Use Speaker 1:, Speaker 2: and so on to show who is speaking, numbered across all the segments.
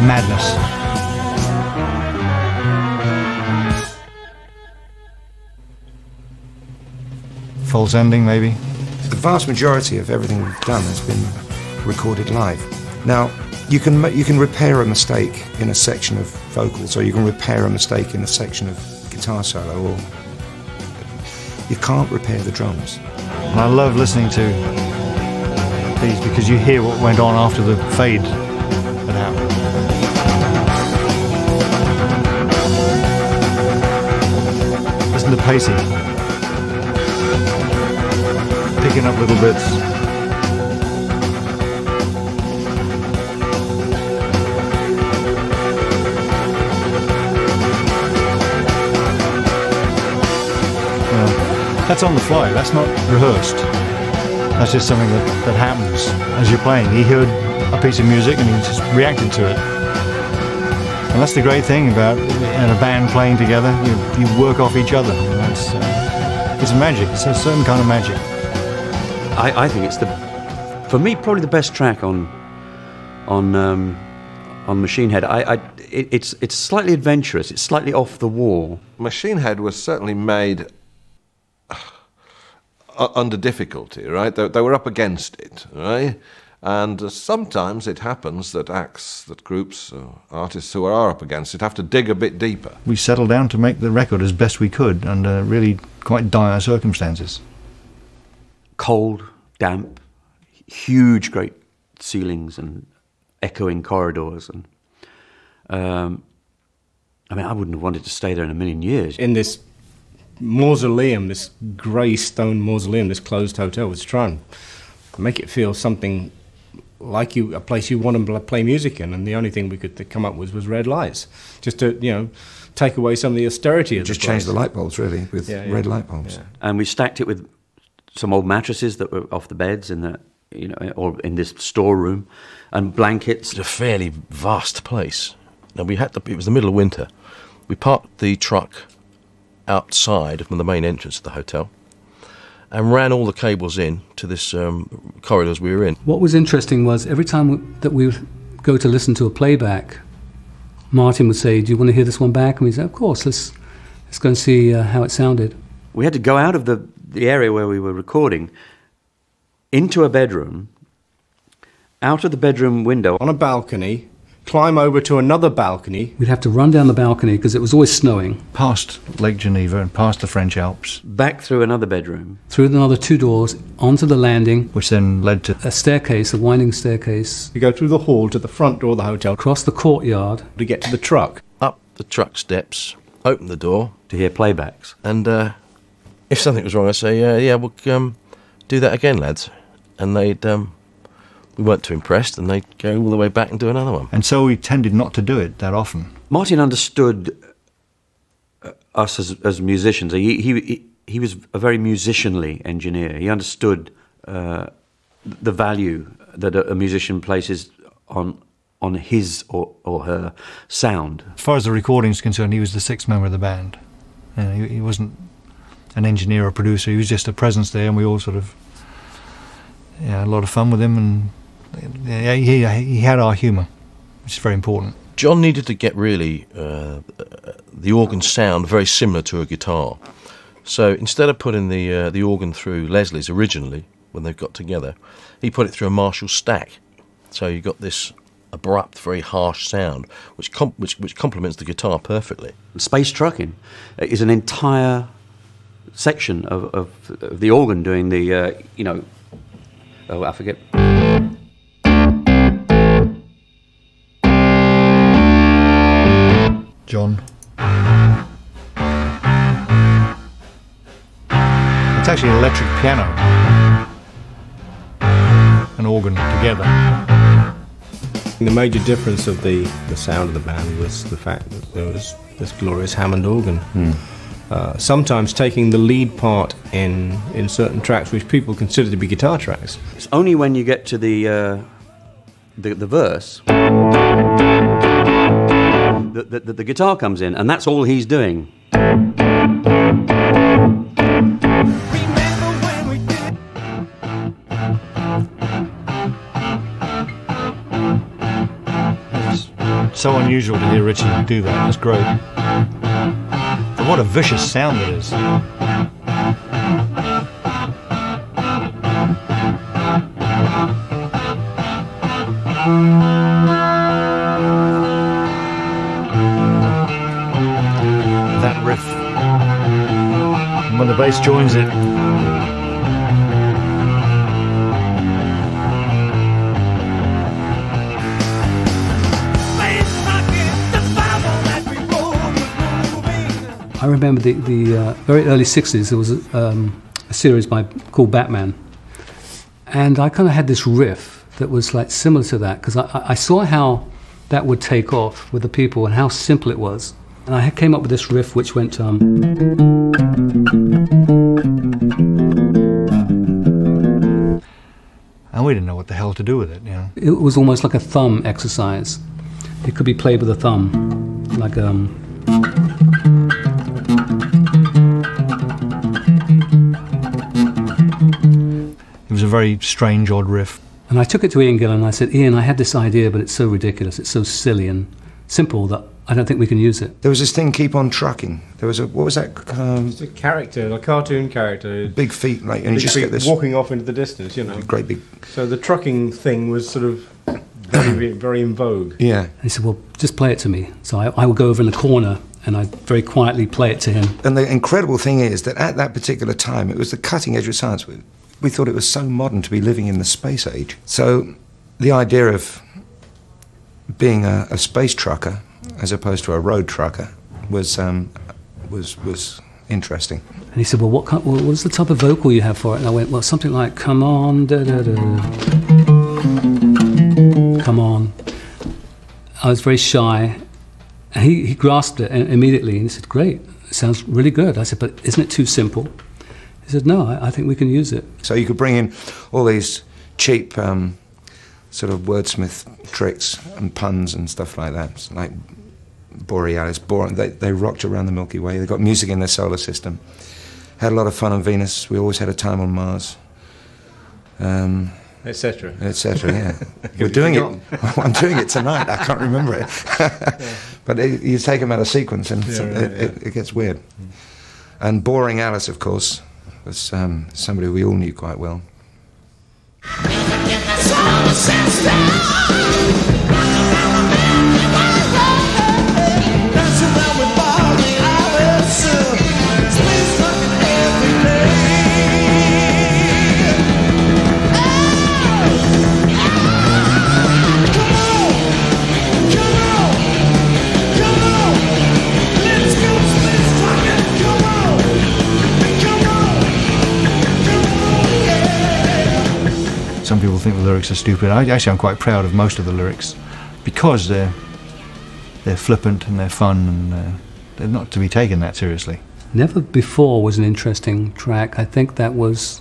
Speaker 1: madness. False ending, maybe.
Speaker 2: The vast majority of everything we've done has been recorded live. Now, you can repair a mistake in a section of vocals, or you can repair a mistake in a section of guitar solo, or you can't repair the drums.
Speaker 1: And I love listening to these because you hear what went on after the fade had happened. Listen to Pacey. Picking up little bits. That's on the fly, that's not rehearsed. That's just something that happens as you're playing. He heard a piece of music and he just reacted to it. And that's the great thing about in a band playing together. You work off each other. It's magic, it's a certain kind of magic.
Speaker 3: I think it's for me, probably the best track on Machine Head. It's slightly adventurous. It's slightly off the wall.
Speaker 4: Machine Head was certainly made under difficulty, right? They were up against it, right? And sometimes it happens that acts, that groups, artists who are up against it have to dig a bit deeper.
Speaker 1: We settled down to make the record as best we could under really quite dire circumstances.
Speaker 3: Cold, damp, huge, great ceilings and echoing corridors. And I mean, I wouldn't have wanted to stay there in a million years.
Speaker 5: In this mausoleum, this grey stone mausoleum, this closed hotel, was trying to make it feel something like a place you want to play music in, and the only thing we could come up with was red lights, just to take away some of the austerity of the place.
Speaker 2: Just change the light bulbs, really, with red light bulbs.
Speaker 5: Yeah.
Speaker 3: And we stacked it with some old mattresses that were off the beds in the, or in this storeroom, and blankets.
Speaker 6: It's a fairly vast place. Now it was the middle of winter. We parked the truck outside from the main entrance of the hotel and ran all the cables in to this corridors we were in.
Speaker 7: What was interesting was every time that we would go to listen to a playback, Martin would say, "Do you want to hear this one back?" And we'd say, "Of course, let's go and see how it sounded."
Speaker 3: We had to go out of the area where we were recording into a bedroom, out of the bedroom window,
Speaker 5: on a balcony, climb over to another balcony.
Speaker 7: We'd have to run down the balcony because it was always snowing.
Speaker 1: Past Lake Geneva and past the French Alps.
Speaker 3: back through another bedroom,
Speaker 7: through another 2 doors, onto the landing,
Speaker 1: which then led to
Speaker 7: a staircase, a winding staircase.
Speaker 5: You go through the hall to the front door of the hotel,
Speaker 7: across the courtyard
Speaker 5: to get to the truck.
Speaker 6: Up the truck steps, open the door
Speaker 3: to hear playbacks.
Speaker 6: And if something was wrong, I'd say, yeah, we'll do that again, lads. And they'd, we weren't too impressed, and they'd go all the way back and do another one.
Speaker 1: And so we tended not to do it that often.
Speaker 3: Martin understood us as musicians. He was a very musicianly engineer. He understood the value that a musician places on his or her sound.
Speaker 1: As far as the recording is concerned, he was the sixth member of the band. He wasn't an engineer or producer. He was just a presence there, and we all sort of had a lot of fun with him. And he had our humour, which is very important.
Speaker 6: John needed to get really the organ sound very similar to a guitar. So instead of putting the organ through Leslie's originally, when they got together, he put it through a Marshall stack. So you got this abrupt, very harsh sound, which complements the guitar perfectly.
Speaker 3: Space Truckin is an entire section of the organ doing the, oh, I forget.
Speaker 1: John. It's actually an electric piano, an organ together.
Speaker 5: The major difference of the sound of the band was the fact that there was this glorious Hammond organ. Sometimes taking the lead part in certain tracks which people consider to be guitar tracks.
Speaker 3: It's only when you get to the verse that the guitar comes in, and that's all he's doing.
Speaker 1: so unusual to hear Richie do that. That's great. But what a vicious sound it is. That riff. And when the bass joins it.
Speaker 7: I remember the very early 60s, there was a series called Batman. And I kind of had this riff that was like similar to that, because I saw how that would take off with the people and how simple it was. And I came up with this riff which went... and
Speaker 1: we didn't know what the hell to do with it, you know.
Speaker 7: It was almost like a thumb exercise. It could be played with a thumb, like
Speaker 1: It was a very strange, odd riff.
Speaker 7: And I took it to Ian Gillan and I said, Ian, I had this idea, but it's so ridiculous, it's so silly and simple that I don't think we can use it.
Speaker 2: There was this thing, Keep On Trucking. There was what was that?
Speaker 5: It's a character, a cartoon character.
Speaker 2: Big feet, like, and you just get this...
Speaker 5: walking off into the distance, you know.
Speaker 2: Great big...
Speaker 5: So the trucking thing was sort of very, very in vogue.
Speaker 2: Yeah.
Speaker 7: And he said, well, just play it to me. So I would go over in the corner and I'd very quietly play it to him.
Speaker 2: And the incredible thing is that at that particular time, it was the cutting edge of science. We thought it was so modern to be living in the space age. So the idea of being a space trucker as opposed to a road trucker was interesting.
Speaker 7: And he said, well, what's the type of vocal you have for it? And I went, well, something like, come on, da-da-da. Come on. I was very shy. And he grasped it immediately and he said, great, it sounds really good. I said, but isn't it too simple? He said, no, I think we can use it. So
Speaker 2: you could bring in all these cheap sort of wordsmith tricks and puns and stuff like that. It's like Borealis, they rocked around the Milky Way. They got music in their solar system. Had a lot of fun on Venus. We always had a time on Mars.
Speaker 5: Etc.
Speaker 2: Etc. Yeah, we're doing it. I'm doing it tonight. I can't remember it. But you take them out of sequence, and it gets weird. And Boring Alice, of course, was somebody we all knew quite well.
Speaker 1: Some people think the lyrics are stupid. I'm quite proud of most of the lyrics because they're flippant and they're fun and they're not to be taken that seriously.
Speaker 7: Never Before was an interesting track. I think that was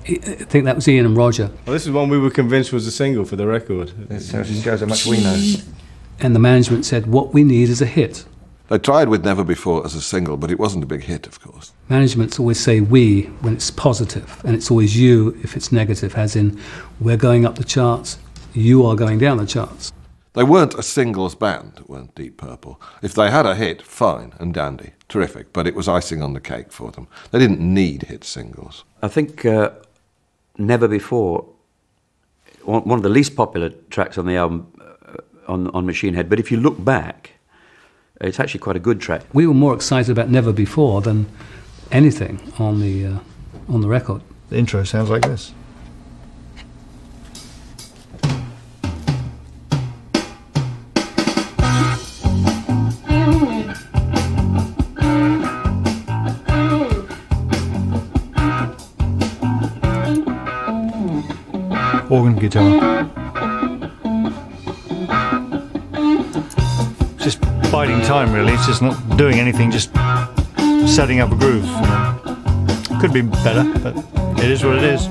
Speaker 7: Ian and Roger.
Speaker 5: Well, this is one we were convinced was a single for the record.
Speaker 2: It shows how much we know.
Speaker 7: And the management said, what we need is a hit.
Speaker 4: They tried with Never Before as a single, but it wasn't a big hit, of course.
Speaker 7: Managements always say we when it's positive, and it's always you if it's negative, as in, we're going up the charts, you are going down the charts.
Speaker 4: They weren't a singles band, weren't Deep Purple. If they had a hit, fine and dandy, terrific, but it was icing on the cake for them. They didn't need hit singles.
Speaker 3: I think Never Before, one of the least popular tracks on the album, on Machine Head, but if you look back, it's actually quite a good track.
Speaker 7: We were more excited about Never Before than anything on the record.
Speaker 1: The intro sounds like this. Organ guitar. Just biding time, really. It's just not doing anything, just setting up a groove. You know. Could be better, but it is what it is.